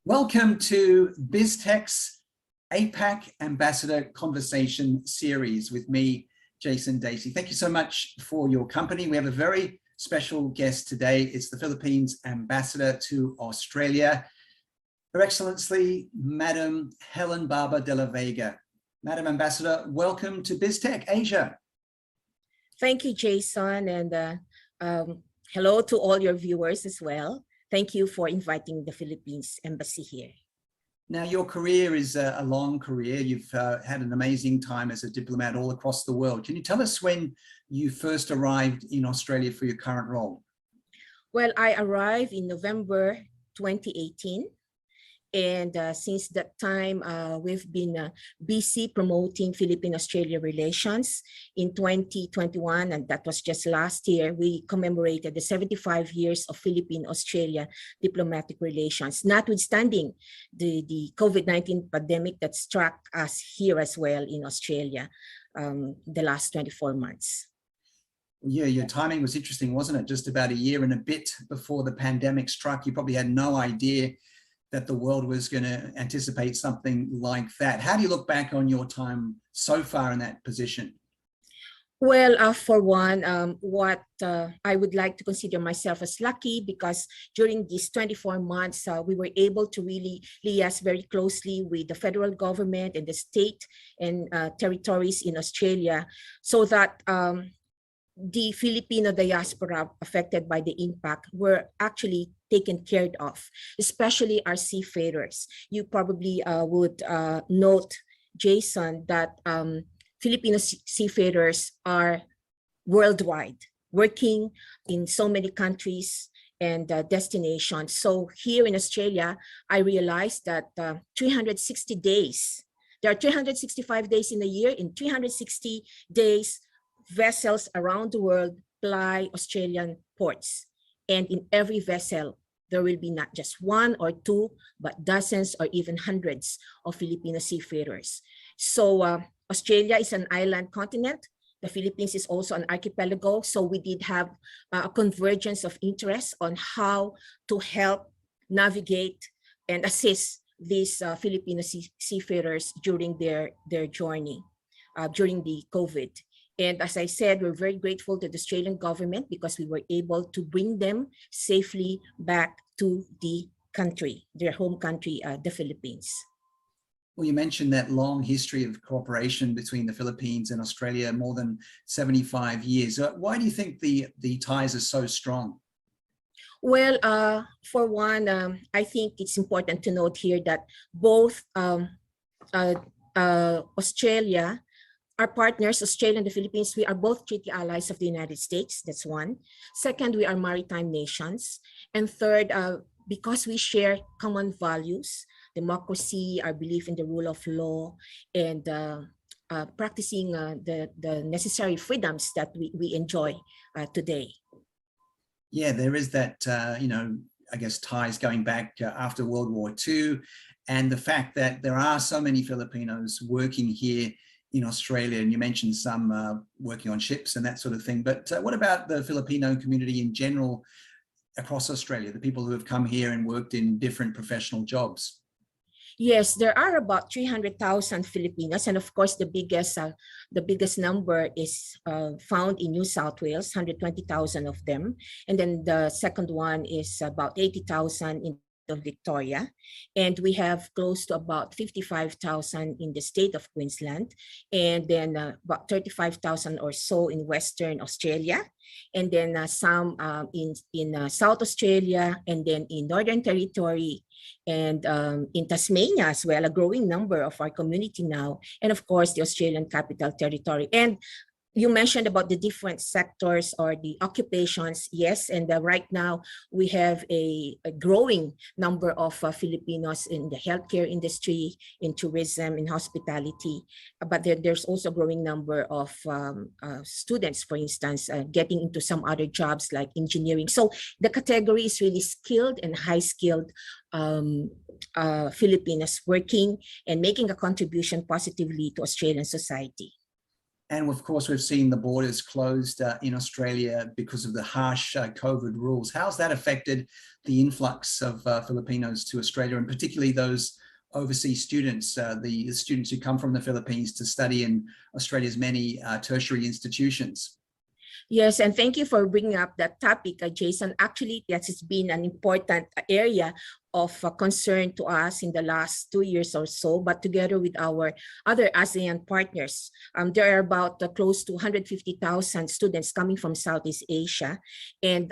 Welcome to BizTech's APAC Ambassador Conversation Series with me, Jason Dasey. Thank you so much for your company. We have a very special guest today. It's the Philippines Ambassador to Australia, Her Excellency, Madam Hellen Barber de la Vega. Madam Ambassador, welcome to BizTech Asia. Thank you, Jason, and hello to all your viewers as well. Thank you for inviting the Philippines Embassy here. Now, your career is a long career. You've had an amazing time as a diplomat all across the world. Can you tell us when you first arrived in Australia for your current role? Well, I arrived in November 2018. And since that time, we've been busy promoting Philippine-Australia relations. In 2021, and that was just last year, we commemorated the 75 years of Philippine-Australia diplomatic relations, notwithstanding the COVID-19 pandemic that struck us here as well in Australia the last 24 months. Yeah, your timing was interesting, wasn't it? Just about a year and a bit before the pandemic struck, you probably had no idea that the world was going to anticipate something like that. How do you look back on your time so far in that position? Well, for one, I would like to consider myself as lucky because during these 24 months, we were able to really liaise very closely with the federal government and the state and territories in Australia so that the Filipino diaspora affected by the impact were actually taken care of, especially our seafarers. You probably would note, Jason, that Filipino seafarers are worldwide, working in so many countries and destinations. So here in Australia, I realized that 360 days, there are 365 days in a year. In 360 days, vessels around the world ply Australian ports. And in every vessel, there will be not just one or two, but dozens or even hundreds of Filipino seafarers. So Australia is an island continent. The Philippines is also an archipelago. So we did have a convergence of interest on how to help navigate and assist these Filipino seafarers during their journey during the COVID. And as I said, we're very grateful to the Australian government because we were able to bring them safely back to the country, their home country, the Philippines. Well, you mentioned that long history of cooperation between the Philippines and Australia, more than 75 years. Why do you think the ties are so strong? Well, for one, I think it's important to note here that both Australia, our partners, Australia and the Philippines, we are both treaty allies of the United States. That's one. Second, we are maritime nations. And third, because we share common values, democracy, our belief in the rule of law, and practicing the necessary freedoms that we enjoy today. Yeah, there is that, I guess, ties going back after World War II, and the fact that there are so many Filipinos working here in Australia, and you mentioned some working on ships and that sort of thing. But what about the Filipino community in general across Australia, the people who have come here and worked in different professional jobs? Yes, there are about 300,000 Filipinos, and of course, the biggest number is found in New South Wales, 120,000 of them, and then the second one is about 80,000 in of Victoria, and we have close to about 55,000 in the state of Queensland, and then about 35,000 or so in Western Australia, and then some in South Australia, and then in Northern Territory, and in Tasmania as well, a growing number of our community now, and of course the Australian Capital Territory. And you mentioned about the different sectors or the occupations. Yes, and right now we have a growing number of Filipinos in the healthcare industry, in tourism, in hospitality. But there's also a growing number of students, for instance, getting into some other jobs like engineering. So the category is really skilled and high-skilled Filipinos working and making a contribution positively to Australian society. And of course, we've seen the borders closed in Australia because of the harsh COVID rules. How's that affected the influx of Filipinos to Australia, and particularly those overseas students, the students who come from the Philippines to study in Australia's many tertiary institutions? Yes, and thank you for bringing up that topic, Jason. Actually, that has been an important area of concern to us in the last 2 years or so, but together with our other ASEAN partners. There are about close to 150,000 students coming from Southeast Asia, and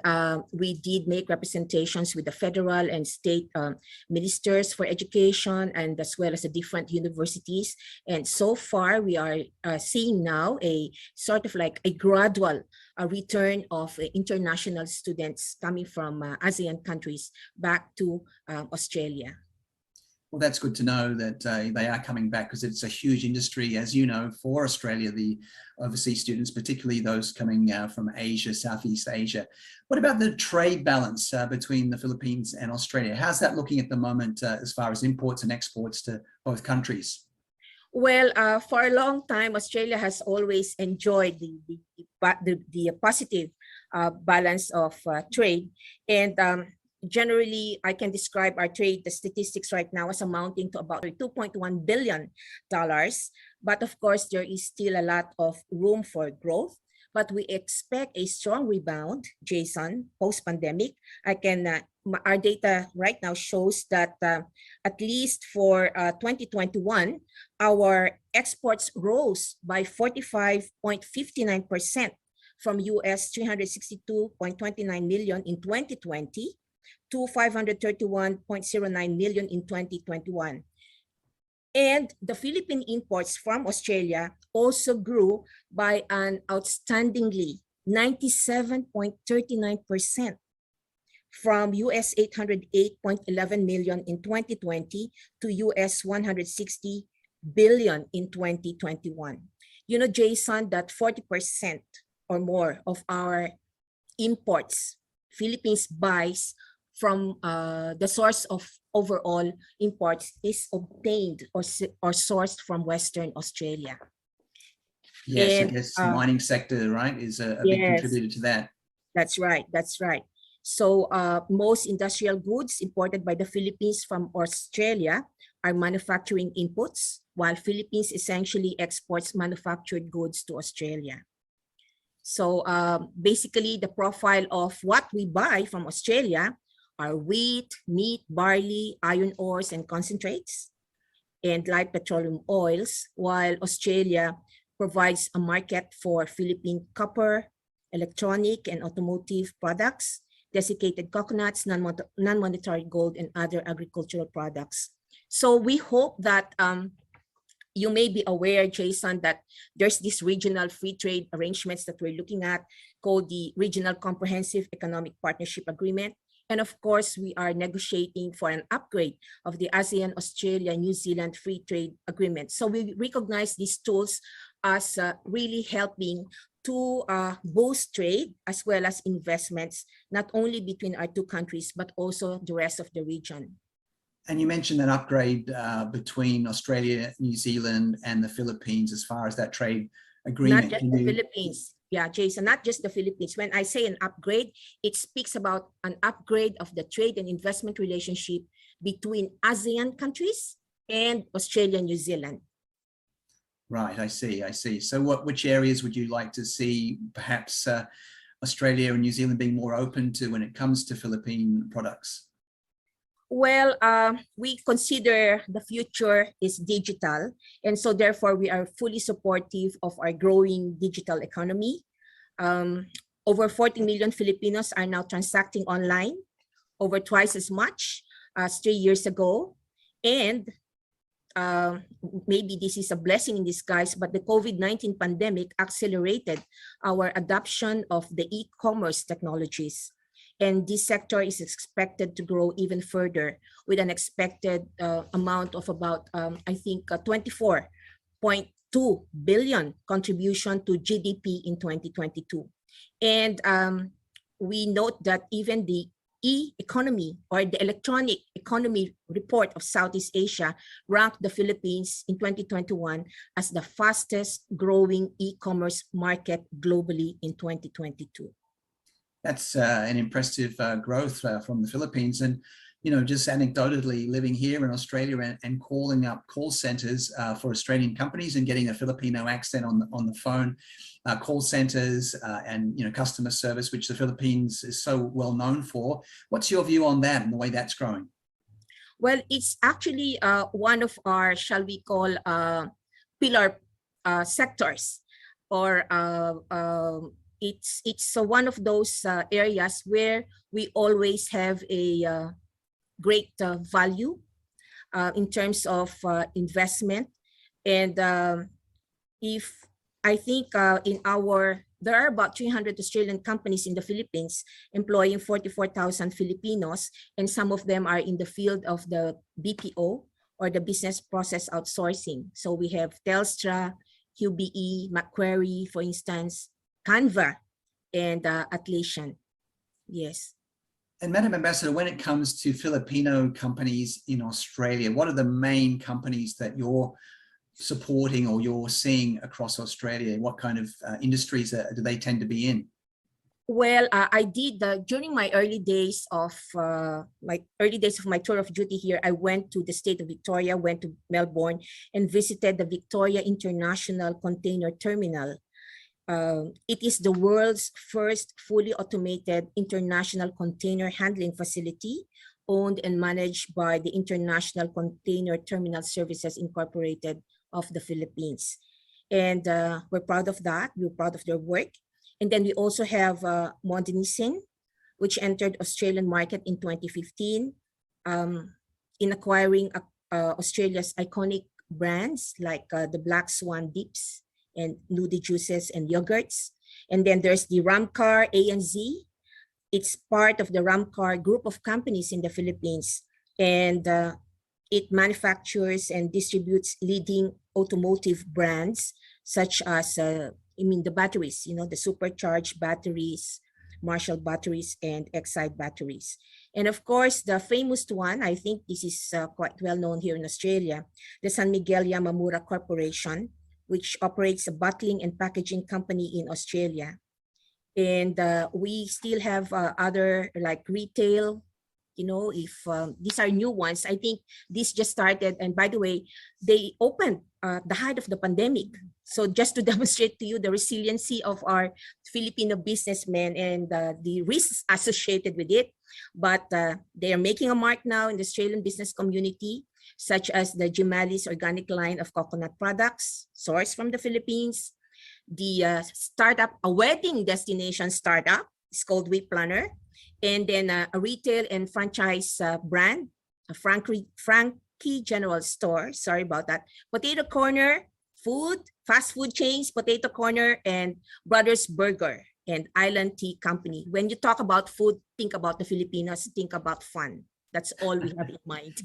we did make representations with the federal and state ministers for education, and as well as the different universities. And so far, we are seeing now a sort of like a gradual return of international students coming from ASEAN countries back to Australia. Well, that's good to know that they are coming back, because it's a huge industry, as you know, for Australia, the overseas students, particularly those coming from Asia, Southeast Asia. What about the trade balance between the Philippines and Australia? How's that looking at the moment as far as imports and exports to both countries? Well, for a long time, Australia has always enjoyed the positive balance of trade. And generally, I can describe our trade statistics right now as amounting to about $2.1 billion. But of course, there is still a lot of room for growth. But we expect a strong rebound, Jason, post-pandemic. Our data right now shows that at least for 2021, our exports rose by 45.59% from US 362.29 million in 2020 to 531.09 million in 2021. And the Philippine imports from Australia also grew by an outstandingly 97.39% from US 808.11 million in 2020 to US 160 billion in 2021. You know, Jason, that 40% or more of our imports, Philippines buys from the source of overall imports is obtained or sourced from Western Australia. Yes, and I guess the mining sector, right, is a big contributor to that. That's right, that's right. So most industrial goods imported by the Philippines from Australia are manufacturing inputs, while Philippines essentially exports manufactured goods to Australia. So basically the profile of what we buy from Australia are wheat, meat, barley, iron ores and concentrates, and light petroleum oils, while Australia provides a market for Philippine copper, electronic and automotive products, desiccated coconuts, non-monetary gold, and other agricultural products. So we hope that you may be aware, Jason, that there's this regional free trade arrangements that we're looking at called the Regional Comprehensive Economic Partnership Agreement. And of course, we are negotiating for an upgrade of the ASEAN, Australia, New Zealand Free Trade Agreement. So we recognize these tools as really helping to boost trade as well as investments, not only between our two countries, but also the rest of the region. And you mentioned that upgrade between Australia, New Zealand, and the Philippines as far as that trade agreement. Not just the Philippines. Yeah, Jason, not just the Philippines. When I say an upgrade, it speaks about an upgrade of the trade and investment relationship between ASEAN countries and Australia and New Zealand. Right, I see. So which areas would you like to see perhaps Australia and New Zealand being more open to when it comes to Philippine products? Well, we consider the future is digital, and so therefore we are fully supportive of our growing digital economy. Over 40 million Filipinos are now transacting online, over twice as much as 3 years ago. And maybe this is a blessing in disguise, but the COVID-19 pandemic accelerated our adoption of the e-commerce technologies. And this sector is expected to grow even further with an expected amount of about, I think, 24.2 billion contribution to GDP in 2022. And we note that even the e-economy or the electronic economy report of Southeast Asia ranked the Philippines in 2021 as the fastest growing e-commerce market globally in 2022. That's an impressive growth from the Philippines. And, you know, just anecdotally living here in Australia and calling up call centers for Australian companies and getting a Filipino accent on the phone, call centers and, you know, customer service, which the Philippines is so well known for. What's your view on that and the way that's growing? Well, it's actually one of our, shall we call, pillar sectors, or it's one of those areas where we always have a great value in terms of investment. And if I think there are about 300 Australian companies in the Philippines employing 44,000 Filipinos, and some of them are in the field of the BPO or the business process outsourcing. So we have Telstra, QBE, Macquarie, for instance, Canva, and Atlassian. Yes. And Madam Ambassador, when it comes to Filipino companies in Australia, what are the main companies that you're supporting or you're seeing across Australia? What kind of industries do they tend to be in? Well, I did during my early days of my tour of duty here. I went to the state of Victoria, went to Melbourne, and visited the Victoria International Container Terminal. It is the world's first fully automated international container handling facility, owned and managed by the International Container Terminal Services Incorporated of the Philippines. And we're proud of that. We're proud of their work. And then we also have Modernizing, which entered Australian market in 2015 in acquiring Australia's iconic brands like the Black Swan dips and nudie juices and yogurts. And then there's the Ramcar ANZ. It's part of the Ramcar group of companies in the Philippines. And it manufactures and distributes leading automotive brands such as, the batteries, the supercharged batteries, Marshall batteries, and Exide batteries. And of course, the famous one, I think this is quite well known here in Australia, the San Miguel Yamamura Corporation, which operates a bottling and packaging company in Australia. And we still have other like retail, if these are new ones. I think this just started. And by the way, they opened the height of the pandemic. So just to demonstrate to you the resiliency of our Filipino businessmen and the risks associated with it. But they are making a mark now in the Australian business community, such as the Jimali's organic line of coconut products sourced from the Philippines. The startup, a wedding destination startup, is called We Planner. And then a retail and franchise brand, a Frankie General Store, sorry about that, Potato Corner, fast food chains, Potato Corner, and Brothers Burger, and Island Tea Company. When you talk about food, think about the Filipinos, think about fun. That's all we have in mind.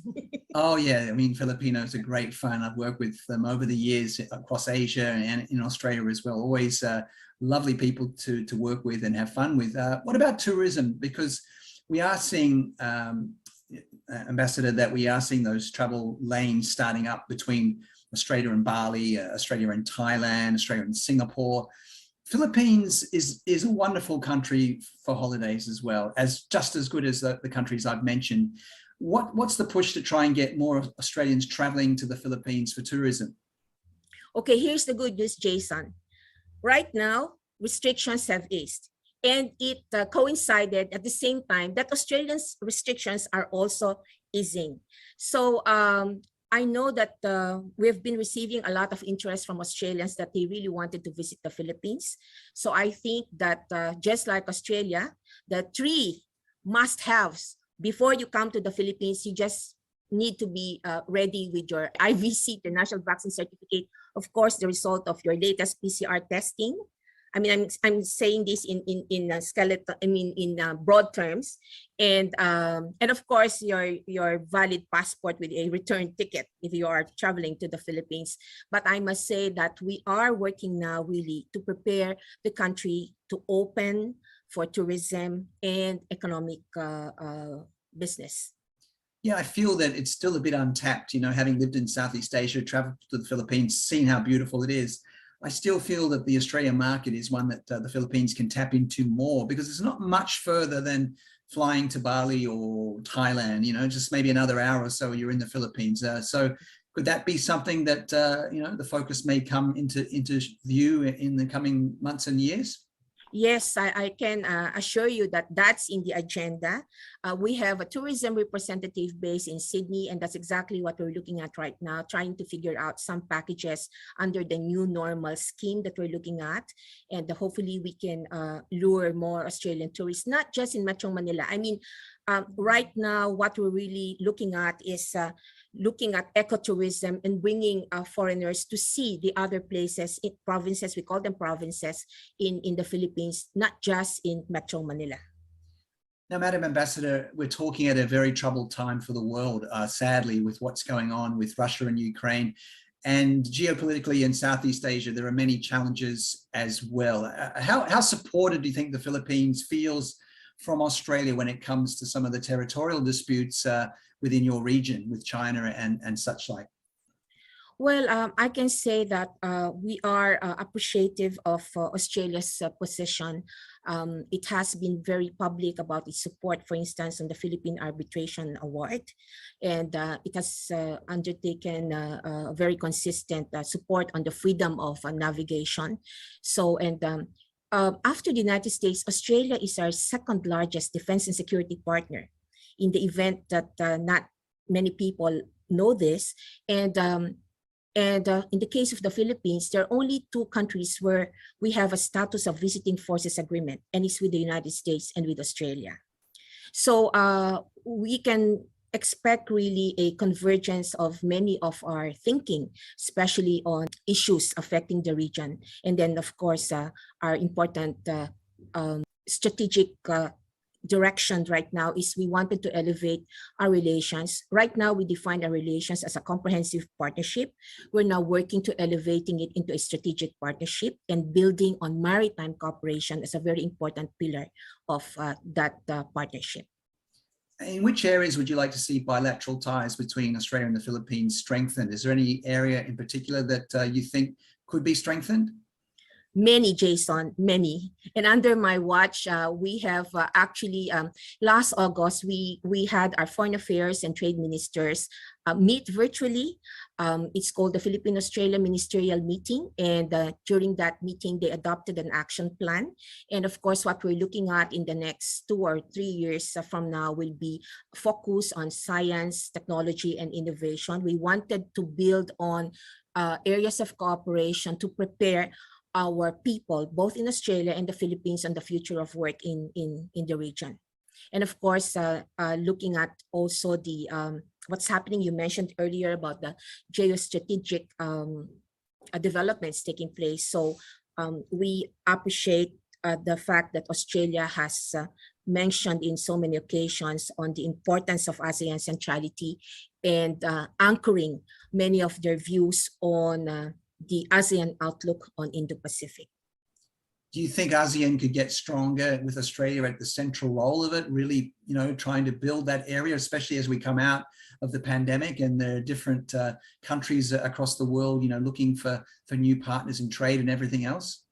Oh, yeah. I mean, Filipinos are great fun. I've worked with them over the years across Asia and in Australia as well. Always lovely people to work with and have fun with. What about tourism? Because we are seeing, Ambassador, that we are seeing those travel lanes starting up between Australia and Bali, Australia and Thailand, Australia and Singapore. Philippines is a wonderful country for holidays as well, just as good as the countries I've mentioned. What's the push to try and get more Australians traveling to the Philippines for tourism? Okay, here's the good news, Jason. Right now, restrictions have eased, and it coincided at the same time that Australians' restrictions are also easing. So I know that we've been receiving a lot of interest from Australians that they really wanted to visit the Philippines. So I think that just like Australia, the 3 must-haves before you come to the Philippines, you just need to be ready with your IVC, the National Vaccine Certificate. Of course, the result of your latest PCR testing. I mean, I'm saying this in skeleton. I mean, in broad terms, and of course your valid passport with a return ticket if you are traveling to the Philippines. But I must say that we are working now really to prepare the country to open for tourism and economic business. Yeah, I feel that it's still a bit untapped, you know, having lived in Southeast Asia, traveled to the Philippines, seen how beautiful it is. I still feel that the Australian market is one that the Philippines can tap into more, because it's not much further than flying to Bali or Thailand, you know, just maybe another hour or so you're in the Philippines. So could that be something that, you know, the focus may come into view in the coming months and years? Yes, I can assure you that that's in the agenda. We have a tourism representative based in Sydney, and that's exactly what we're looking at right now, trying to figure out some packages under the new normal scheme that we're looking at. And hopefully we can lure more Australian tourists, not just in Metro Manila. I mean, right now, what we're really looking at is looking at ecotourism and bringing foreigners to see the other places in provinces, we call them provinces, in the Philippines, not just in Metro Manila. Now, Madam Ambassador, we're talking at a very troubled time for the world, sadly, with what's going on with Russia and Ukraine. And geopolitically in Southeast Asia, there are many challenges as well. How supported do you think the Philippines feels from Australia when it comes to some of the territorial disputes within your region with China and such like? Well, I can say that we are appreciative of Australia's position. It has been very public about its support, for instance, on the Philippine Arbitration Award, and it has undertaken very consistent support on the freedom of navigation. So, and after the United States, Australia is our second largest defense and security partner. In the event that not many people know this, and in the case of the Philippines, there are only two countries where we have a status of visiting forces agreement, and it's with the United States and with Australia. So we can expect really a convergence of many of our thinking, especially on issues affecting the region. And then, of course, our important strategic direction right now is we wanted to elevate our relations. Right now, we define our relations as a comprehensive partnership. We're now working to elevating it into a strategic partnership and building on maritime cooperation as a very important pillar of that partnership. In which areas would you like to see bilateral ties between Australia and the Philippines strengthened? Is there any area in particular that you think could be strengthened? Many, Jason, many. And under my watch, we have actually, last August, we had our foreign affairs and trade ministers meet virtually. It's called the Filipino-Australia Ministerial Meeting. And during that meeting, they adopted an action plan. And of course, what we're looking at in the next 2 or 3 years from now will be focus on science, technology, and innovation. We wanted to build on areas of cooperation to prepare our people, both in Australia and the Philippines, on the future of work in the region. And of course, looking at also the what's happening, you mentioned earlier about the geostrategic developments taking place. So we appreciate the fact that Australia has mentioned in so many occasions on the importance of ASEAN centrality and anchoring many of their views on the ASEAN outlook on Indo-Pacific. Do you think ASEAN could get stronger with Australia at the central role of it, really, you know, trying to build that area, especially as we come out of the pandemic and there are different countries across the world, you know, looking for new partners in trade and everything else?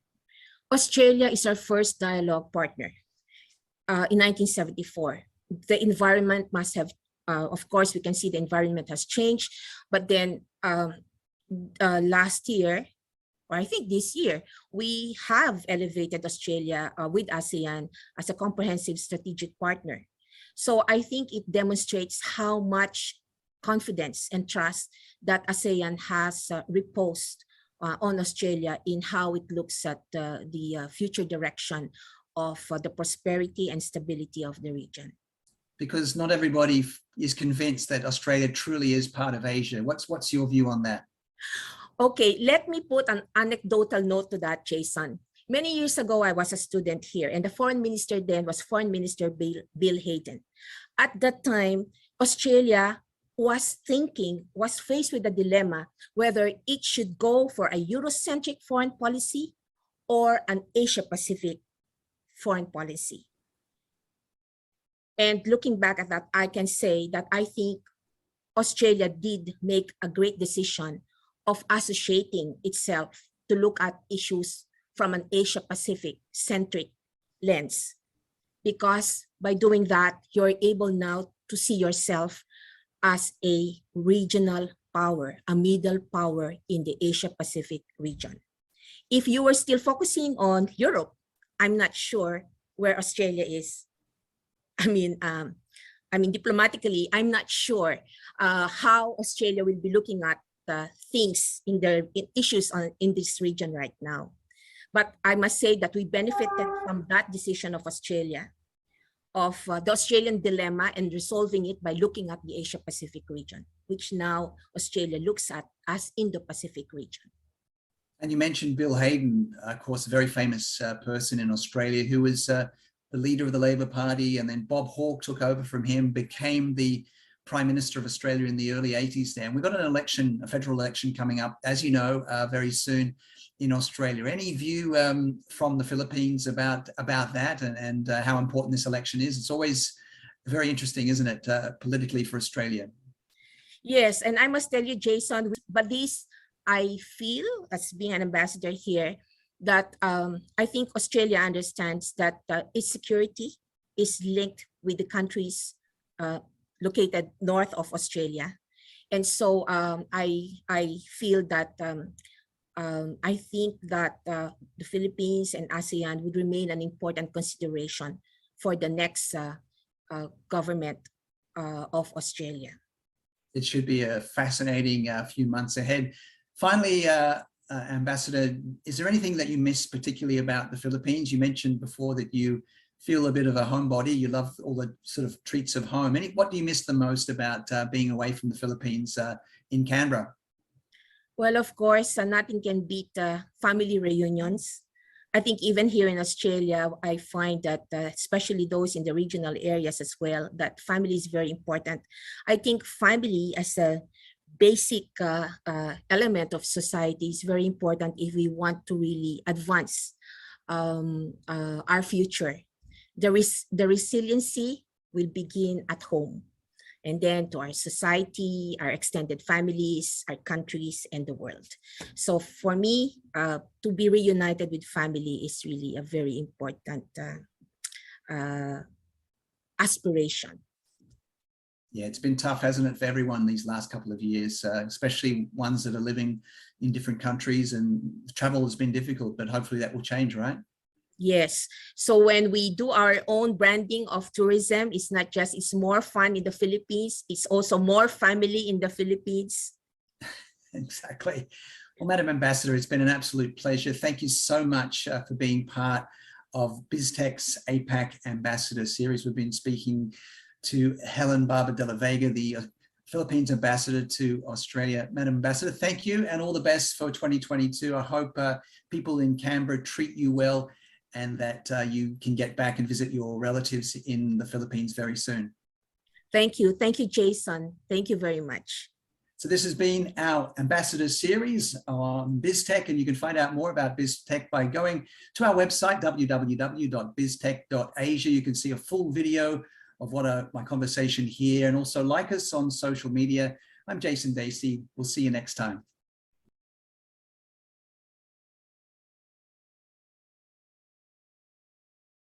Australia is our first dialogue partner in 1974. The environment must have, of course, we can see the environment has changed, but then last year, or I think this year, we have elevated Australia with ASEAN as a comprehensive strategic partner. So I think it demonstrates how much confidence and trust that ASEAN has reposed on Australia in how it looks at the future direction of the prosperity and stability of the region. Because not everybody is convinced that Australia truly is part of Asia. What's your view on that? Okay, let me put an anecdotal note to that, Jason. Many years ago, I was a student here, and the foreign minister then was Foreign Minister Bill Hayden. At that time, Australia was faced with a dilemma whether it should go for a Eurocentric foreign policy or an Asia-Pacific foreign policy. And looking back at that, I can say that I think Australia did make a great decision of associating itself to look at issues from an Asia-Pacific centric lens. Because by doing that, you're able now to see yourself as a regional power, a middle power in the Asia-Pacific region. If you were still focusing on Europe, I'm not sure where Australia is. I mean, diplomatically, I'm not sure how Australia will be looking at things in issues in this region right now. But I must say that we benefited from that decision of Australia, of the Australian dilemma, and resolving it by looking at the Asia-Pacific region, which now Australia looks at as Indo-Pacific region. And you mentioned Bill Hayden, of course, a very famous person in Australia who was the leader of the Labor Party, and then Bob Hawke took over from him, became the Prime Minister of Australia in the early 80s there. And we've got an election, a federal election coming up, as you know, very soon in Australia. Any view from the Philippines about that and how important this election is? It's always very interesting, isn't it, politically for Australia? Yes, and I must tell you, Jason, but this, I feel, as being an ambassador here, that I think Australia understands that its security is linked with the countries located north of Australia. And so I feel that I think that the Philippines and ASEAN would remain an important consideration for the next government of Australia. It should be a fascinating few months ahead. Finally, Ambassador, is there anything that you miss particularly about the Philippines? You mentioned before that you feel a bit of a homebody. You love all the sort of treats of home. What do you miss the most about being away from the Philippines in Canberra? Well, of course, nothing can beat family reunions. I think even here in Australia, I find that especially those in the regional areas as well, that family is very important. I think family as a basic element of society is very important if we want to really advance our future. The resiliency will begin at home, and then to our society, our extended families, our countries, and the world. So for me, to be reunited with family is really a very important aspiration. Yeah, it's been tough, hasn't it, for everyone these last couple of years, especially ones that are living in different countries, and travel has been difficult, but hopefully that will change, right? Yes. So when we do our own branding of tourism, it's not just, it's more fun in the Philippines, it's also more family in the Philippines. Exactly. Well, Madam Ambassador, it's been an absolute pleasure. Thank you so much for being part of BizTech's APAC Ambassador Series. We've been speaking to Hellen Barber de la Vega, the Philippines Ambassador to Australia. Madam Ambassador, thank you and all the best for 2022. I hope people in Canberra treat you well and that you can get back and visit your relatives in the Philippines very soon. Thank you. Thank you, Jason. Thank you very much. So this has been our Ambassador Series on BizTech, and you can find out more about BizTech by going to our website, www.biztech.asia. You can see a full video of what my conversation here, and also like us on social media. I'm Jason Dasey. We'll see you next time.